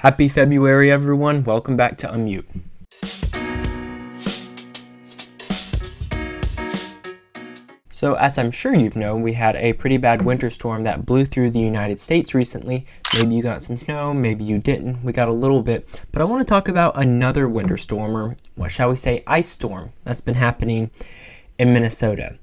Happy February, everyone. Welcome back to Unmute. So as I'm sure you've known, we had a pretty bad winter storm that blew through the United States recently. Maybe you got some snow, maybe you didn't. We got a little bit. But I want to talk about another winter storm, or what shall we say, ice storm that's been happening in Minnesota.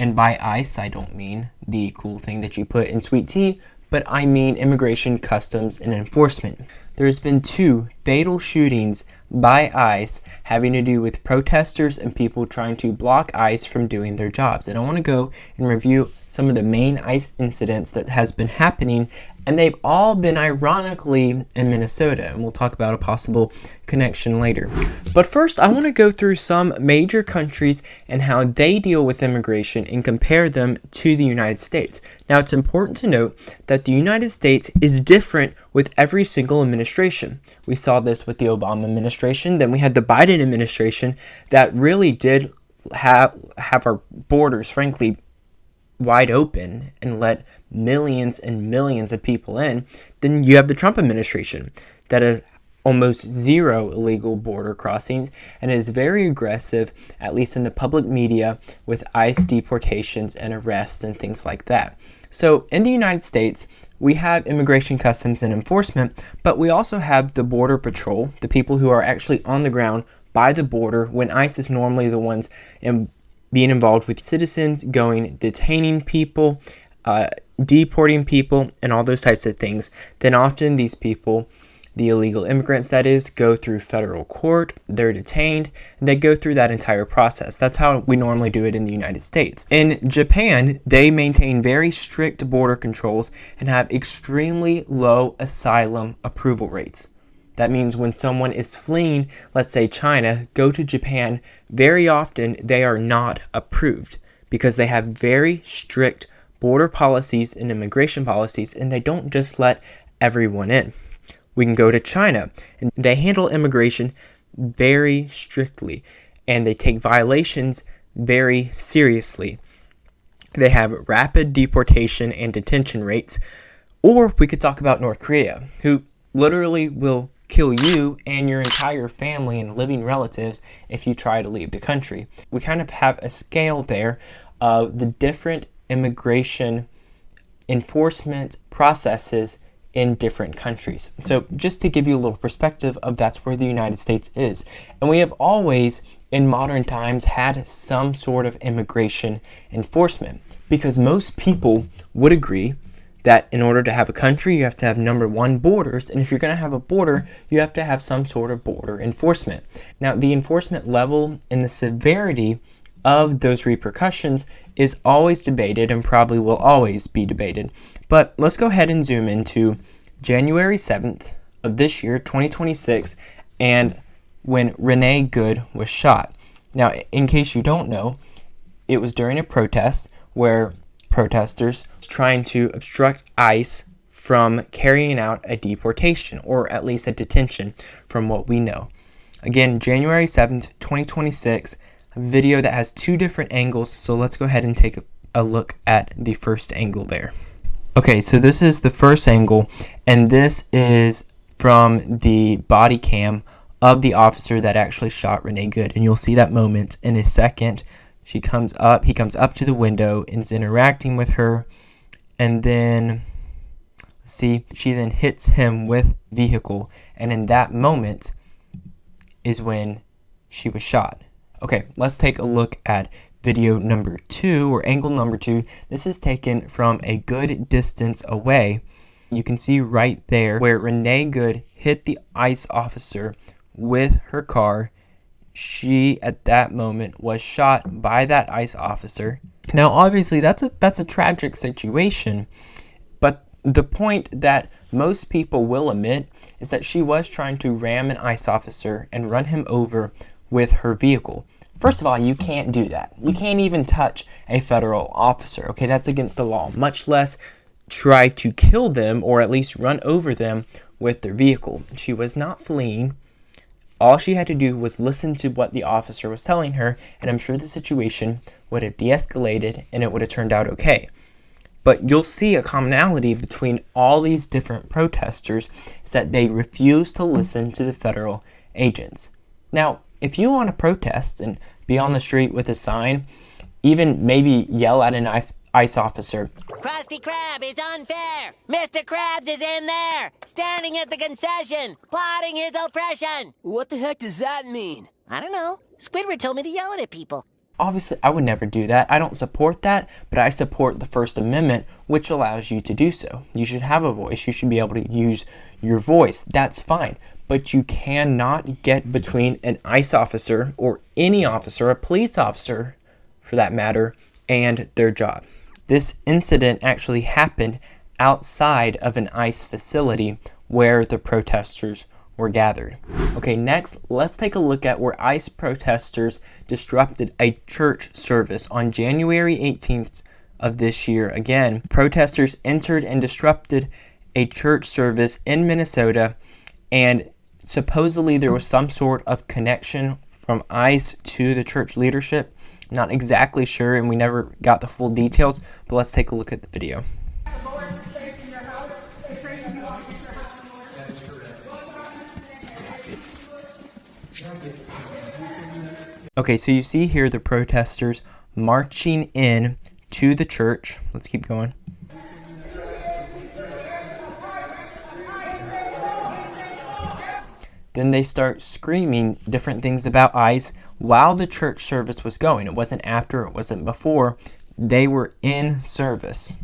And by ice, I don't mean the cool thing that you put in sweet tea, but I mean immigration, customs, and enforcement. There's been 2 fatal shootings by ICE having to do with protesters and people trying to block ICE from doing their jobs. And I want to go and review some of the main ICE incidents that has been happening, and they've all been ironically in Minnesota, and we'll talk about a possible connection later. But first, I want to go through some major countries and how they deal with immigration and compare them to the United States. Now, it's important to note that the United States is different with every single administration. We saw this with the Obama administration, then we had the Biden administration that really did have our borders, frankly, wide open and let millions and millions of people in. Then you have the Trump administration that has almost 0 illegal border crossings and is very aggressive, at least in the public media, with ICE deportations and arrests and things like that. So in the United States, we have immigration, customs, and enforcement, but we also have the Border Patrol, the people who are actually on the ground by the border, when ICE is normally the ones being involved with citizens, detaining people, deporting people, and all those types of things. Then often these people, the illegal immigrants that is, go through federal court, they're detained, and they go through that entire process. That's how we normally do it in the United States. In Japan, they maintain very strict border controls and have extremely low asylum approval rates. That means when someone is fleeing, let's say China, go to Japan, very often they are not approved because they have very strict border policies and immigration policies, and they don't just let everyone in. We can go to China, and they handle immigration very strictly, and they take violations very seriously. They have rapid deportation and detention rates. Or we could talk about North Korea, who literally will kill you and your entire family and living relatives if you try to leave the country. We kind of have a scale there of the different immigration enforcement processes in different countries. So just to give you a little perspective of that's where the United States is. And we have always, in modern times, had some sort of immigration enforcement, because most people would agree that in order to have a country, you have to have, number one, borders. And if you're going to have a border, you have to have some sort of border enforcement. Now, the enforcement level and the severity of those repercussions is always debated and probably will always be debated. But let's go ahead and zoom into January 7th of this year, 2026, and when Renee Good was shot. Now, in case you don't know, it was during a protest where protesters trying to obstruct ICE from carrying out a deportation, or at least a detention, from what we know. Again, January 7th, 2026, a video that has 2 different angles, so let's go ahead and take a look at the first angle there. Okay, so this is the first angle, and this is from the body cam of the officer that actually shot Renee Good, and you'll see that moment in a second. He comes up to the window and is interacting with her, and then see, she then hits him with vehicle, and in that moment is when she was shot. Okay, let's take a look at video number 2, or angle number 2. This is taken from a good distance away. You can see right there where Renee Good hit the ICE officer with her car. She, at that moment, was shot by that ICE officer. Now, obviously, that's a tragic situation, but the point that most people will admit is that she was trying to ram an ICE officer and run him over with her vehicle. First of all, you can't do that. You can't even touch a federal officer, okay? That's against the law, much less try to kill them or at least run over them with their vehicle. She was not fleeing. All she had to do was listen to what the officer was telling her, and I'm sure the situation would have de-escalated and it would have turned out okay. But you'll see a commonality between all these different protesters is that they refuse to listen to the federal agents. Now, if you want to protest and be on the street with a sign, even maybe yell at an ICE officer, Krusty Krab is unfair! Mr. Krabs is in there! Standing at the concession! Plotting his oppression! What the heck does that mean? I don't know. Squidward told me to yell it at people. obviously I would never do that. I don't support that, but I support the First Amendment, which allows you to do so. You should have a voice. You should be able to use your voice. That's fine. But you cannot get between an ICE officer or any officer, a police officer for that matter, and their job. This incident actually happened outside of an ICE facility where the protesters were gathered. Okay, next, let's take a look at where ICE protesters disrupted a church service on January 18th of this year. Again, protesters entered and disrupted a church service in Minnesota, and supposedly there was some sort of connection from ICE to the church leadership. Not exactly sure, and we never got the full details, but let's take a look at the video. Okay, so you see here the protesters marching in to the church. Let's keep going. Then they start screaming different things about ICE while the church service was going. It wasn't after, it wasn't before. They were in service.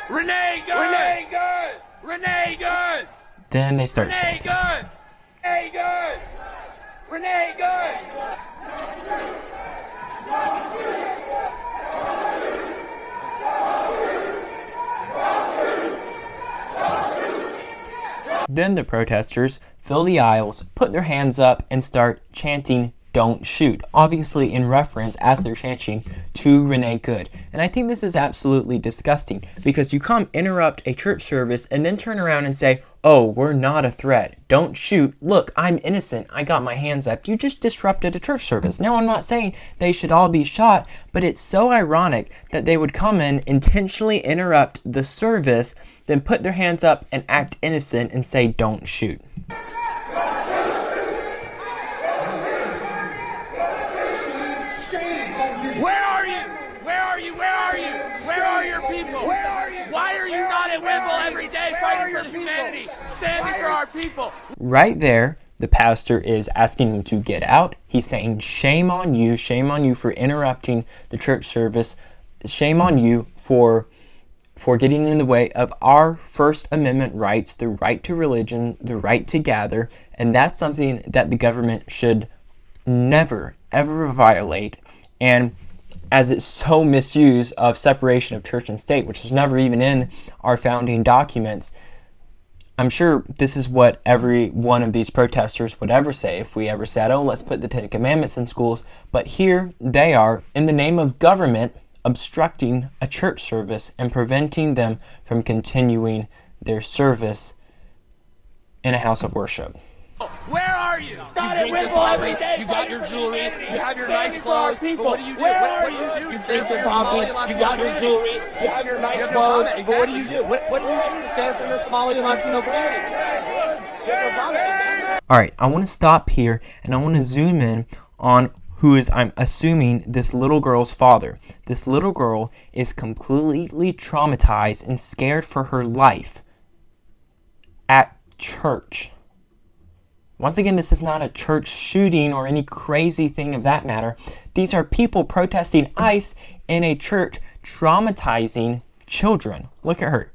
Renee good! Renee good! Renee good! Then they start Renee chanting. good! Renee good! Renee good! Then the protesters fill the aisles, put their hands up, and start chanting, "Don't shoot," obviously in reference, as they're chanting, to Renee Good. And I think this is absolutely disgusting, because you come interrupt a church service and then turn around and say, "Oh, we're not a threat. Don't shoot. Look, I'm innocent. I got my hands up." You just disrupted a church service. Now, I'm not saying they should all be shot, but it's so ironic that they would come in, intentionally interrupt the service, then put their hands up and act innocent and say, "Don't shoot." Where are you? Where are you? Where are you? Where are your people? Where are you? Why are you not at Wimble every day fighting for humanity, standing for our people? Right there, the pastor is asking them to get out. He's saying, shame on you for interrupting the church service. Shame on you for getting in the way of our First Amendment rights, the right to religion, the right to gather. And that's something that the government should never, ever violate. And as it's so misused of separation of church and state, which is never even in our founding documents, I'm sure this is what every one of these protesters would ever say if we ever said, "Oh, let's put the Ten Commandments in schools." But here they are, in the name of government, obstructing a church service and preventing them from continuing their service in a house of worship. Where are you? Not at Wimble every day. You got your jewelry. You have your nice clothes. But what do you do? What do you do? You drink your coffee. You got your jewelry. You have your nice clothes. But what do you do? What do you do to stand for the Somali Latino community? All right, I want to stop here and I want to zoom in on who is, I'm assuming, this little girl's father. This little girl is completely traumatized and scared for her life at church. Once again, this is not a church shooting or any crazy thing of that matter. These are people protesting ICE in a church, traumatizing children. Look at her.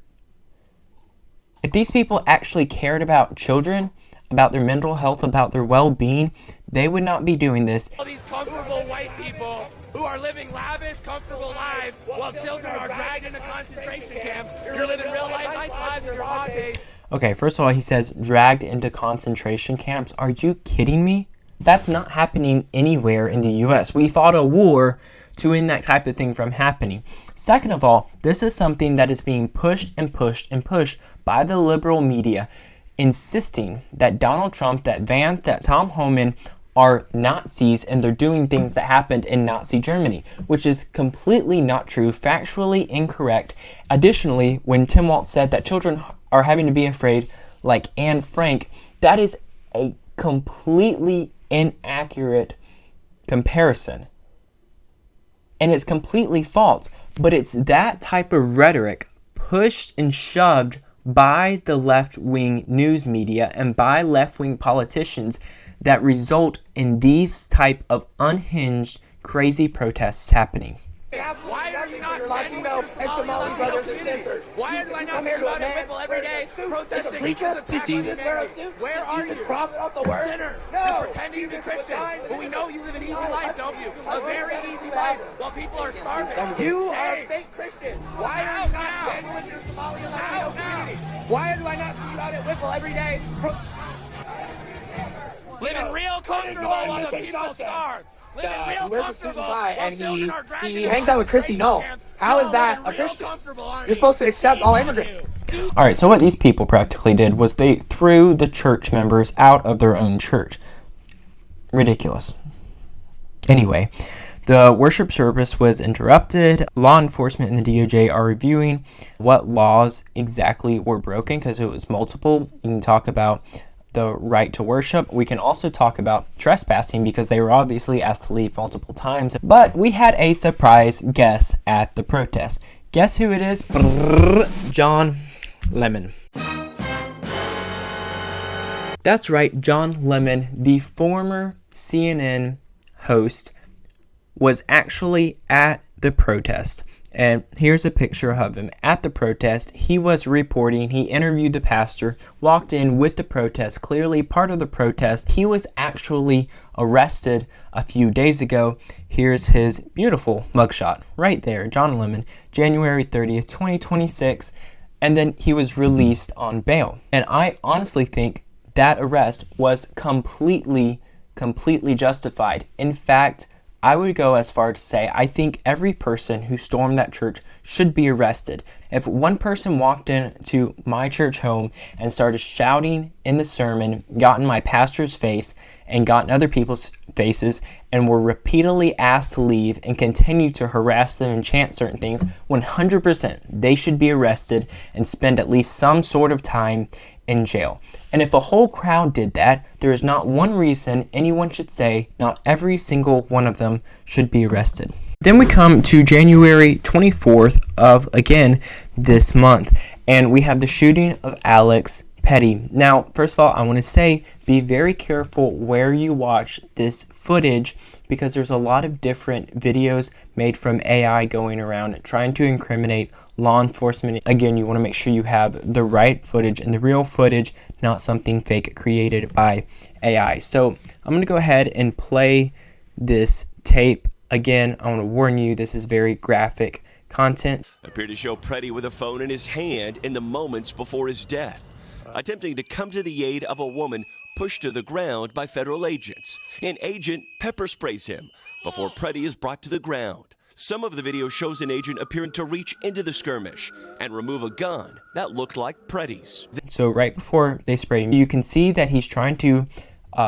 If these people actually cared about children, about their mental health, about their well-being, they would not be doing this. All these comfortable white people who are living lavish, comfortable lives while children are dragged into concentration camps. You're living real life, nice lives with your lattes. Okay, first of all, he says dragged into concentration camps. Are you kidding me? That's not happening anywhere in the US. We fought a war to end that type of thing from happening. Second of all, this is something that is being pushed and pushed and pushed by the liberal media, insisting that Donald Trump, that Vance, that Tom Homan are Nazis and they're doing things that happened in Nazi Germany, which is completely not true, factually incorrect. Additionally, when Tim Walz said that children are having to be afraid like Anne Frank, that is a completely inaccurate comparison. And it's completely false, but it's that type of rhetoric pushed and shoved by the left-wing news media and by left-wing politicians that result in these type of unhinged, crazy protests happening. Why are you not Latino and Somali brothers and sisters? Why do I not see you out at Whipple every day protesting because of Jesus? Where are you? Prophet off the word? Sinners. No. Pretending to be Christian. But we know you live an easy life, don't you? A very easy life while people are starving. You are a fake Christian. Why are you not standing with your Somali and Latino community? Why do I not see you out at Whipple every day? Living real comfortable while the people starve. He wears a suit and tie, and he hangs out with Christy Null. How is that a Christian? You're supposed to accept all immigrants. All right, so what these people practically did was they threw the church members out of their own church. Ridiculous. Anyway, the worship service was interrupted. Law enforcement and the DOJ are reviewing what laws exactly were broken because it was multiple. You can talk about the right to worship. We can also talk about trespassing because they were obviously asked to leave multiple times. But we had a surprise guest at the protest. Guess who it is? John Lemon. That's right, John Lemon, the former CNN host, was actually at the protest. And here's a picture of him at the protest. He was reporting, he interviewed the pastor, walked in with the protest, clearly part of the protest. He was actually arrested a few days ago. Here's his beautiful mugshot right there, John Lemon, January 30th, 2026. And then he was released on bail. And I honestly think that arrest was completely justified. In fact, I would go as far to say I think every person who stormed that church should be arrested. If one person walked into my church home and started shouting in the sermon, got in my pastor's face, and got in other people's faces, and were repeatedly asked to leave and continued to harass them and chant certain things, 100% they should be arrested and spend at least some sort of time in jail. And if a whole crowd did that, there is not one reason anyone should say not every single one of them should be arrested. Then we come to January 24th of, again, this month, and we have the shooting of Alex Petty. Now, first of all, I want to say be very careful where you watch this footage because there's a lot of different videos made from AI going around trying to incriminate law enforcement. Again, you want to make sure you have the right footage and the real footage, not something fake created by AI. So I'm going to go ahead and play this tape. Again, I want to warn you, this is very graphic content. Appeared to show Preddy with a phone in his hand in the moments before his death, attempting to come to the aid of a woman pushed to the ground by federal agents. An agent pepper sprays him before Preddy is brought to the ground. Some of the video shows an agent appearing to reach into the skirmish and remove a gun that looked like Preddy's. So right before they spray him, you can see that he's trying to,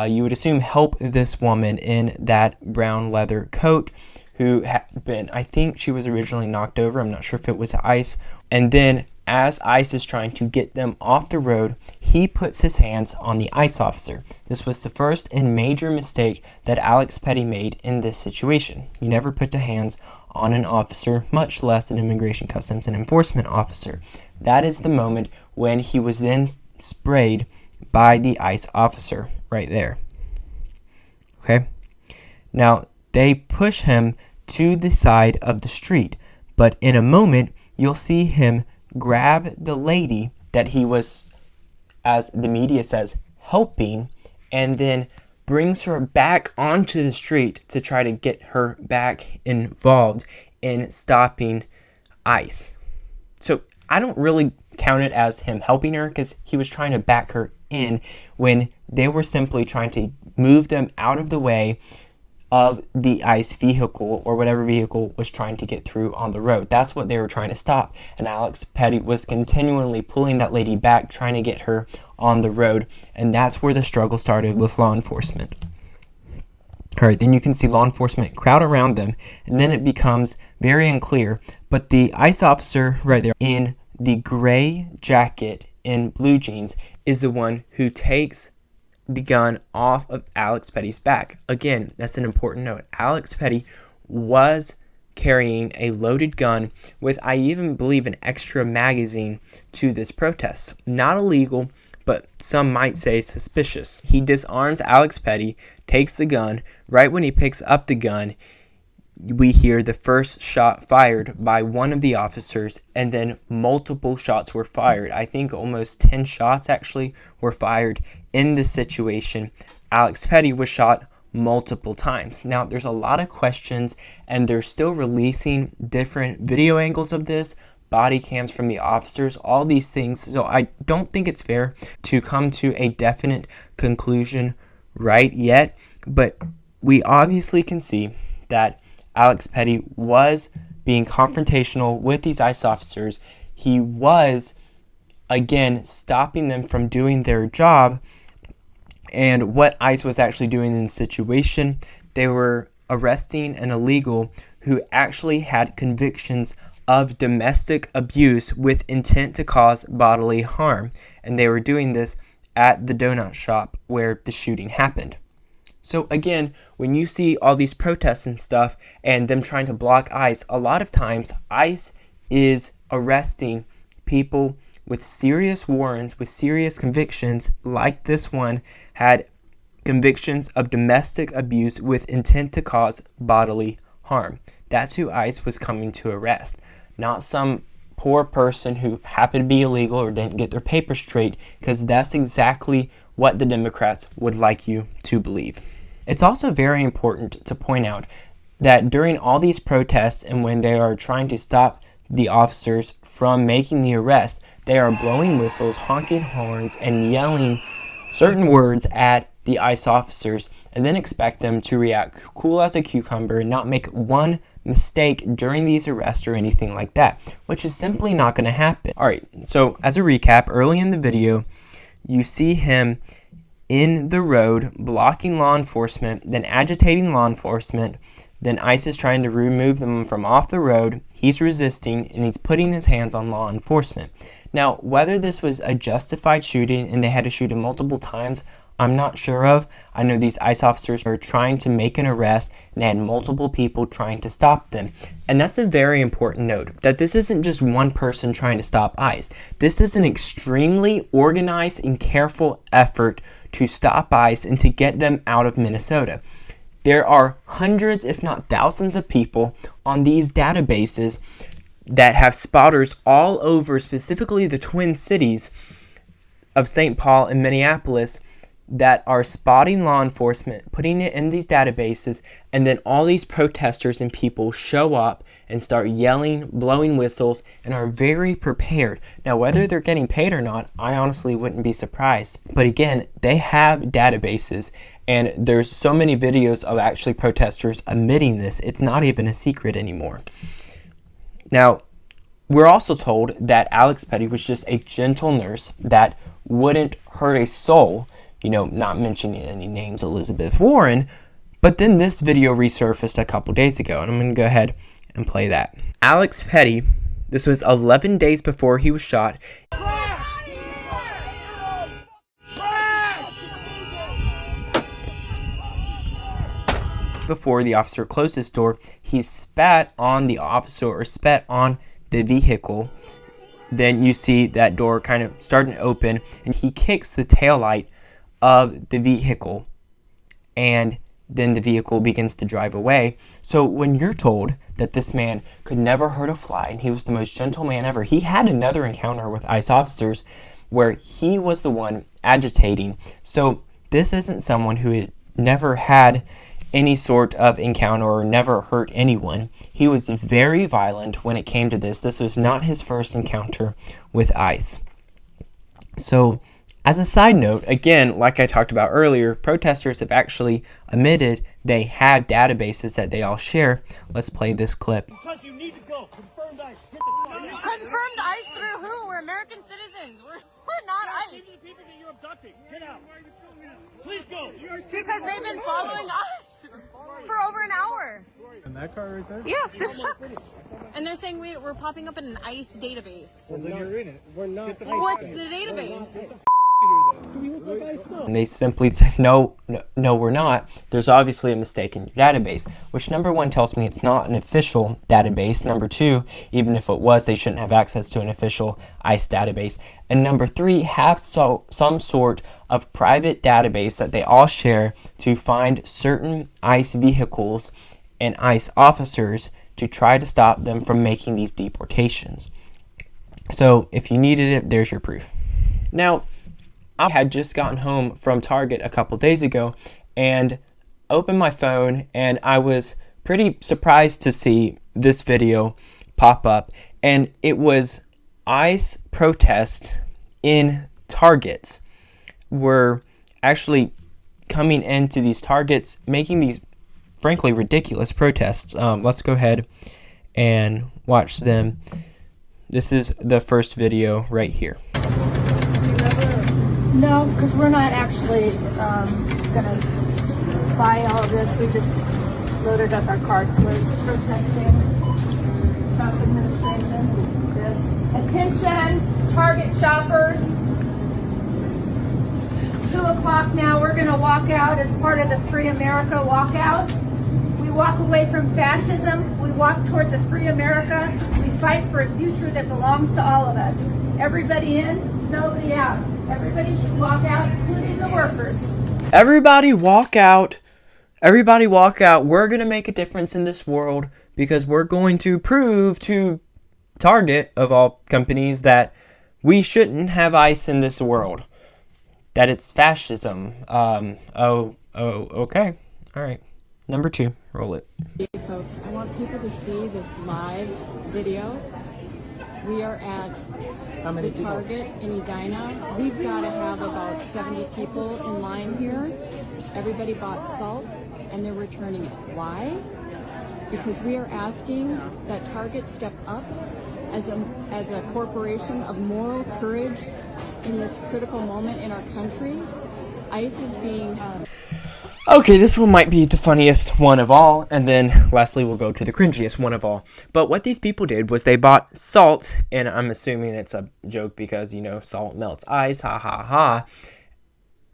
you would assume, help this woman in that brown leather coat who had been, I think she was originally knocked over. I'm not sure if it was ice. And then as ICE is trying to get them off the road, he puts his hands on the ICE officer. This was the first and major mistake that Alex Petty made in this situation. You never put the hands on an officer, much less an Immigration Customs and Enforcement officer. That is the moment when he was then sprayed by the ICE officer right there. Okay? Now, they push him to the side of the street, but in a moment, you'll see him grab the lady that he was, as the media says, helping, and then brings her back onto the street to try to get her back involved in stopping ICE. So I don't really count it as him helping her because he was trying to back her in when they were simply trying to move them out of the way of the ICE vehicle or whatever vehicle was trying to get through on the road. That's what they were trying to stop. And Alex Petty was continually pulling that lady back, trying to get her on the road. And that's where the struggle started with law enforcement. All right, then you can see law enforcement crowd around them, and then it becomes very unclear. But the ICE officer right there in the gray jacket and blue jeans is the one who takes the gun off of Alex Petty's back. Again, that's an important note. Alex Petty was carrying a loaded gun with, I even believe, an extra magazine to this protest. Not illegal, but some might say suspicious. He disarms Alex Petty, takes the gun. Right when he picks up the gun, we hear the first shot fired by one of the officers, and then multiple shots were fired. I think almost 10 shots actually were fired in this situation. Alex Petty was shot multiple times. Now, there's a lot of questions, and they're still releasing different video angles of this, body cams from the officers, all these things. So I don't think it's fair to come to a definite conclusion right yet, but we obviously can see that Alex Petty was being confrontational with these ICE officers. He was, again, stopping them from doing their job. And what ICE was actually doing in the situation, they were arresting an illegal who actually had convictions of domestic abuse with intent to cause bodily harm. And they were doing this at the donut shop where the shooting happened. So again, when you see all these protests and stuff and them trying to block ICE, a lot of times ICE is arresting people with serious warrants, with serious convictions, like this one had convictions of domestic abuse with intent to cause bodily harm. That's who ICE was coming to arrest, not some poor person who happened to be illegal or didn't get their papers straight, because that's exactly what the Democrats would like you to believe. It's also very important to point out that during all these protests and when they are trying to stop the officers from making the arrest, they are blowing whistles, honking horns, and yelling certain words at the ICE officers, and then expect them to react cool as a cucumber and not make one mistake during these arrests or anything like that, which is simply not going to happen. All right, so as a recap, early in the video, you see him in the road blocking law enforcement, then agitating law enforcement. Then ICE is trying to remove them from off the road. He's resisting, and he's putting his hands on law enforcement. Now, whether this was a justified shooting and they had to shoot him multiple times, I'm not sure of. I know these ICE officers are trying to make an arrest and they had multiple people trying to stop them. And that's a very important note, that this isn't just one person trying to stop ICE. This is an extremely organized and careful effort to stop ICE and to get them out of Minnesota. There are hundreds, if not thousands, of people on these databases that have spotters all over, specifically the Twin Cities of St. Paul and Minneapolis, that are spotting law enforcement, putting it in these databases, and then all these protesters and people show up and start yelling, blowing whistles, and are very prepared. Now, whether they're getting paid or not, I honestly wouldn't be surprised. But again, they have databases, and there's so many videos of actually protesters admitting this. It's not even a secret anymore. Now, we're also told that Alex Petty was just a gentle nurse that wouldn't hurt a soul, not mentioning any names, Elizabeth Warren. But then this video resurfaced a couple days ago, and I'm going to go ahead and play that. Alex Petty, this was 11 days before he was shot. Before the officer closed his door, he spat on the officer or spat on the vehicle. Then you see that door kind of starting to open, and he kicks the taillight of the vehicle, and then the vehicle begins to drive away. So when you're told that this man could never hurt a fly and he was the most gentle man ever, he had another encounter with ICE officers where he was the one agitating. So this isn't someone who had never had any sort of encounter or never hurt anyone. He was very violent when it came to this. This was not his first encounter with ICE. So as a side note, again, like I talked about earlier, protesters have actually admitted they have databases that they all share. Let's play this clip. Because you need to go. Confirmed ICE. Get the Confirmed ICE through who? We're American citizens. We're not ICE. These are the people that you're abducting. Get out. Please go. Because they've been following us. for over an hour. In that car right there? Yeah, this truck. And they're saying we're popping up in an ICE database. Well, then you're in it. We're not. What's the database? We look like ice now. And they simply said, no, we're not. There's obviously a mistake in your database, which number one tells me it's not an official database. Number two, even if it was, they shouldn't have access to an official ICE database. And number three, have some sort of private database that they all share to find certain ICE vehicles and ICE officers to try to stop them from making these deportations. So if you needed it, there's your proof. Now, I had just gotten home from Target a couple days ago and opened my phone, and I was pretty surprised to see this video pop up, and it was ICE protests in Targets were actually coming into these Targets, making these frankly ridiculous protests. Let's go ahead and watch them. This is the first video right here. No, because we're not actually going to buy all of this. We just loaded up our carts. We're protesting shop administration. This. Attention, Target shoppers. 2 o'clock now. We're going to walk out as part of the Free America walkout. We walk away from fascism. We walk towards a free America. We fight for a future that belongs to all of us. Everybody in, nobody out. Everybody should walk out, including the workers. Everybody walk out. Everybody walk out. We're going to make a difference in this world because we're going to prove to Target, of all companies, that we shouldn't have ICE in this world. That it's fascism. Okay. All right. Number 2. Roll it. Hey folks, I want people to see this live video. We are at the Target in Edina. We've got to have about 70 people in line here. Everybody bought salt and they're returning it. Why? Because we are asking that Target step up as a corporation of moral courage in this critical moment in our country. ICE is being... Okay, this one might be the funniest one of all, and then lastly we'll go to the cringiest one of all. But what these people did was they bought salt, and I'm assuming it's a joke because, you know, salt melts ice, ha ha ha.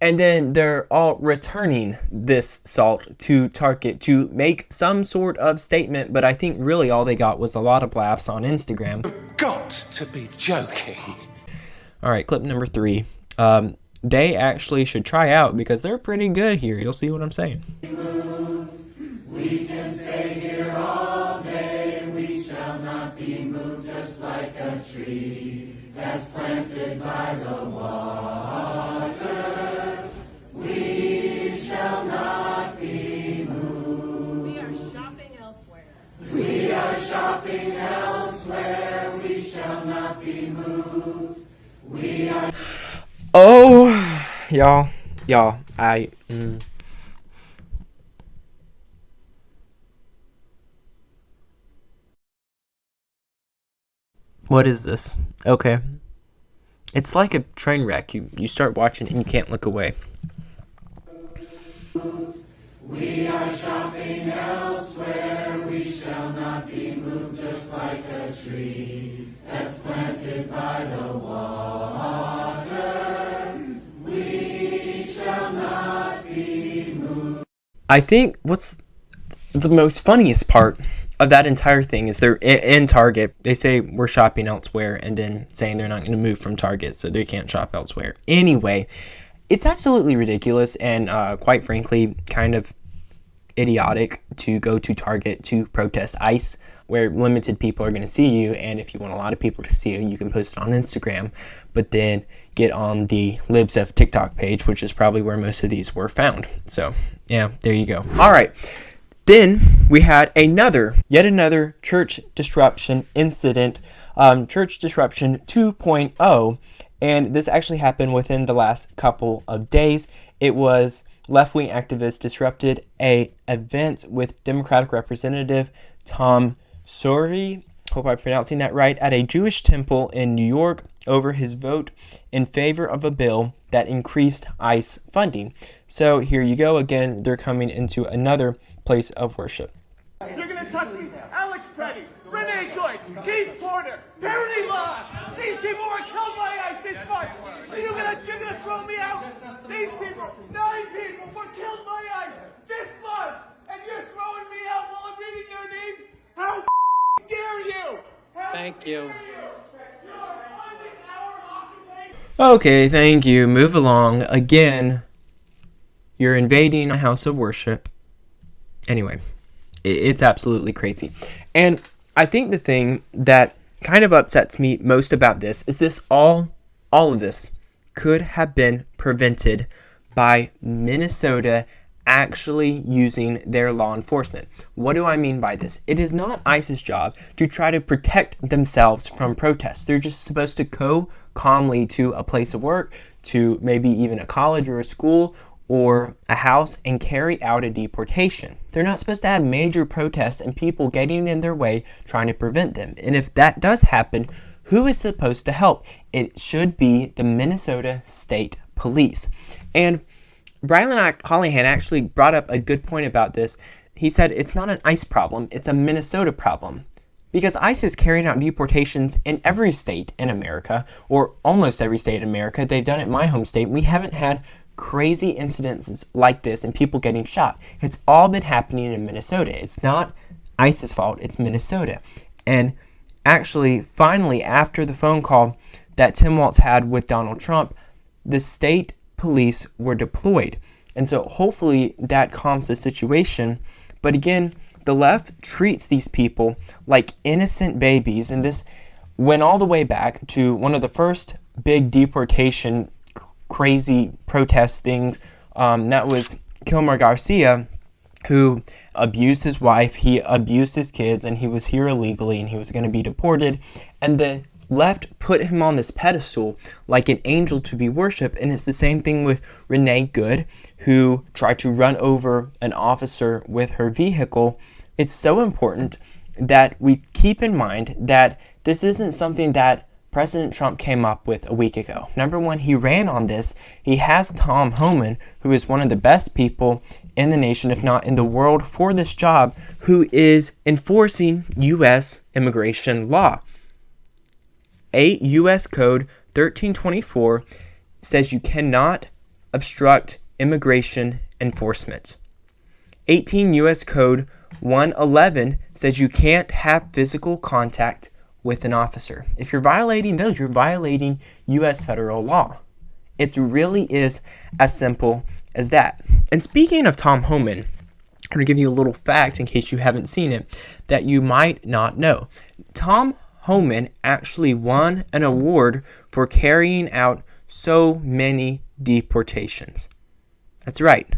And then they're all returning this salt to Target to make some sort of statement, but I think really all they got was a lot of laughs on Instagram. You've got to be joking. Alright, clip number 3. They actually should try out because they're pretty good here. You'll see what I'm saying. We can stay here all day. We shall not be moved, just like a tree that's planted by the water. We shall not be moved. We are shopping elsewhere. We are shopping elsewhere. We shall not be moved. We are... Oh, y'all, What is this? Okay. It's like a train wreck. You start watching and you can't look away. We are shopping elsewhere. We shall not be moved, just like a tree that's planted by the water. We shall not be moved. I think what's the most funniest part of that entire thing is they're in Target. They say we're shopping elsewhere and then saying they're not going to move from Target so they can't shop elsewhere. Anyway, it's absolutely ridiculous and quite frankly kind of idiotic to go to Target to protest ICE where limited people are going to see you, and if you want a lot of people to see you, you can post it on Instagram, but then get on the Libs of TikTok page, which is probably where most of these were found. So yeah, there you go. All right. Then we had yet another church disruption incident, church disruption 2.0, and this actually happened within the last couple of days. It was left-wing activists disrupted a event with Democratic Representative Tom Sori, hope I'm pronouncing that right, at a Jewish temple in New York over his vote in favor of a bill that increased ICE funding. So here you go again, they're coming into another place of worship. You're gonna touch me, Alex Preddy, Renee Good, Keith Porter, Parody Law. These people were killed by ICE this month. And you're gonna throw me out? These people, 9 people were killed by ICE this month, and you're throwing me out while I'm reading their names? How dare you? Thank you. Okay, thank you. Move along. Again, you're invading a house of worship. Anyway, it's absolutely crazy. And I think the thing that kind of upsets me most about this is this all of this could have been prevented by Minnesota actually using their law enforcement. What do I mean by this? It is not ICE's job to try to protect themselves from protests. They're just supposed to go calmly to a place of work, to maybe even a college or a school or a house, and carry out a deportation. They're not supposed to have major protests and people getting in their way trying to prevent them. And if that does happen, who is supposed to help? It should be the Minnesota State Police. And Brian Callahan actually brought up a good point about this. He said it's not an ICE problem, it's a Minnesota problem. Because ICE is carrying out deportations in every state in America, or almost every state in America. They've done it in my home state. We haven't had crazy incidences like this and people getting shot. It's all been happening in Minnesota. It's not ICE's fault, it's Minnesota. And actually, finally, after the phone call that Tim Walz had with Donald Trump, the state police were deployed. And so hopefully that calms the situation. But again, the left treats these people like innocent babies. And this went all the way back to one of the first big deportation crazy protest things. That was Kilmer Garcia, who abused his wife, he abused his kids, and he was here illegally, and he was going to be deported. And the left put him on this pedestal like an angel to be worshipped. And it's the same thing with Renee Good, who tried to run over an officer with her vehicle. It's so important that we keep in mind that this isn't something that President Trump came up with a week ago. Number one, he ran on this. He has Tom Homan, who is one of the best people in the nation, if not in the world, for this job, who is enforcing U.S. immigration law. 8 U.S. Code 1324 says you cannot obstruct immigration enforcement. 18 U.S. Code 111 says you can't have physical contact with an officer. If you're violating those, you're violating U.S. federal law. It really is as simple as that. And speaking of Tom Homan, I'm going to give you a little fact in case you haven't seen it that you might not know. Tom Homan actually won an award for carrying out so many deportations. That's right.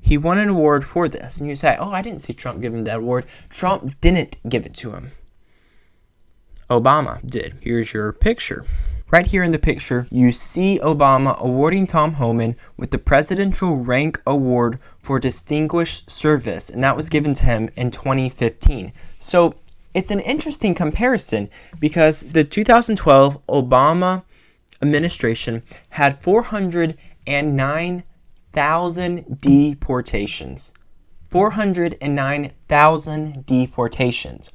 He won an award for this. And you say, oh, I didn't see Trump give him that award. Trump didn't give it to him. Obama did. Here's your picture. Right here in the picture, you see Obama awarding Tom Homan with the Presidential Rank Award for Distinguished Service, and that was given to him in 2015. So it's an interesting comparison because the 2012 Obama administration had 409,000 deportations. 409,000 deportations.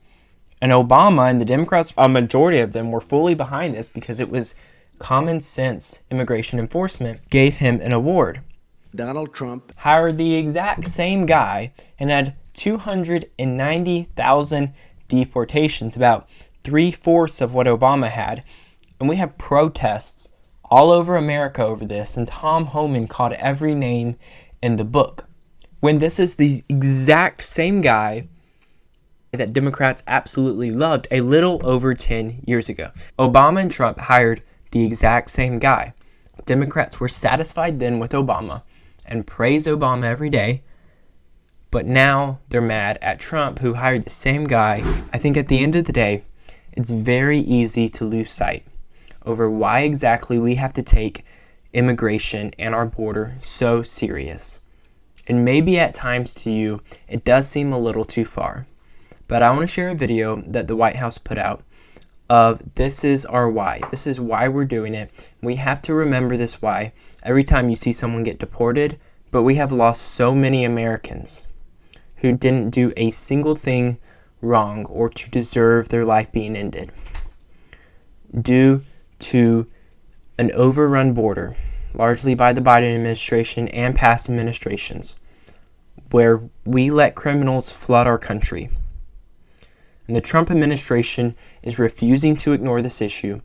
And Obama and the Democrats, a majority of them, were fully behind this because it was common sense immigration enforcement, gave him an award. Donald Trump hired the exact same guy and had 290,000 deportations, about 3/4 of what Obama had. And we have protests all over America over this, and Tom Homan called every name in the book. When this is the exact same guy that Democrats absolutely loved a little over 10 years ago. Obama and Trump hired the exact same guy. Democrats were satisfied then with Obama and praised Obama every day, but now they're mad at Trump, who hired the same guy. I think at the end of the day, it's very easy to lose sight over why exactly we have to take immigration and our border so serious. And maybe at times to you, it does seem a little too far. But I want to share a video that the White House put out of this is our why. This is why we're doing it. We have to remember this why every time you see someone get deported, but we have lost so many Americans who didn't do a single thing wrong or to deserve their life being ended, due to an overrun border, largely by the Biden administration and past administrations, where we let criminals flood our country. And the Trump administration is refusing to ignore this issue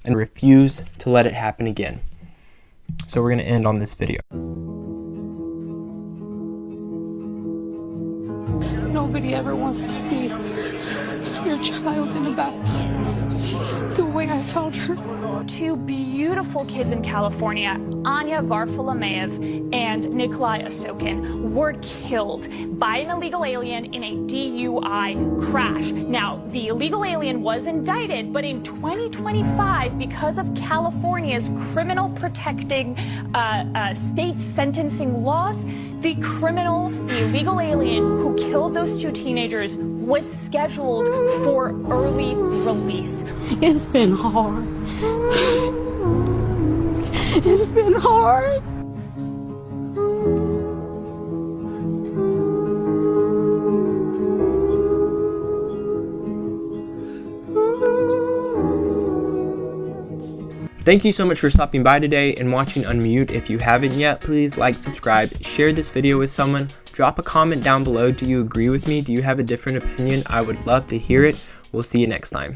and refuse to let it happen again. So we're going to end on this video. Nobody ever wants to see their child in a bathtub the way I found her. Two beautiful kids in California, Anya Varfolomeev and Nikolai Osokin, were killed by an illegal alien in a DUI crash. Now, the illegal alien was indicted, but in 2025, because of California's criminal protecting state sentencing laws, the illegal alien who killed those two teenagers was scheduled for early release. It's been hard. It's been hard. Thank you so much for stopping by today and watching Unmute. If you haven't yet, please like, subscribe, share this video with someone, drop a comment down below. Do you agree with me? Do you have a different opinion? I would love to hear it. We'll see you next time.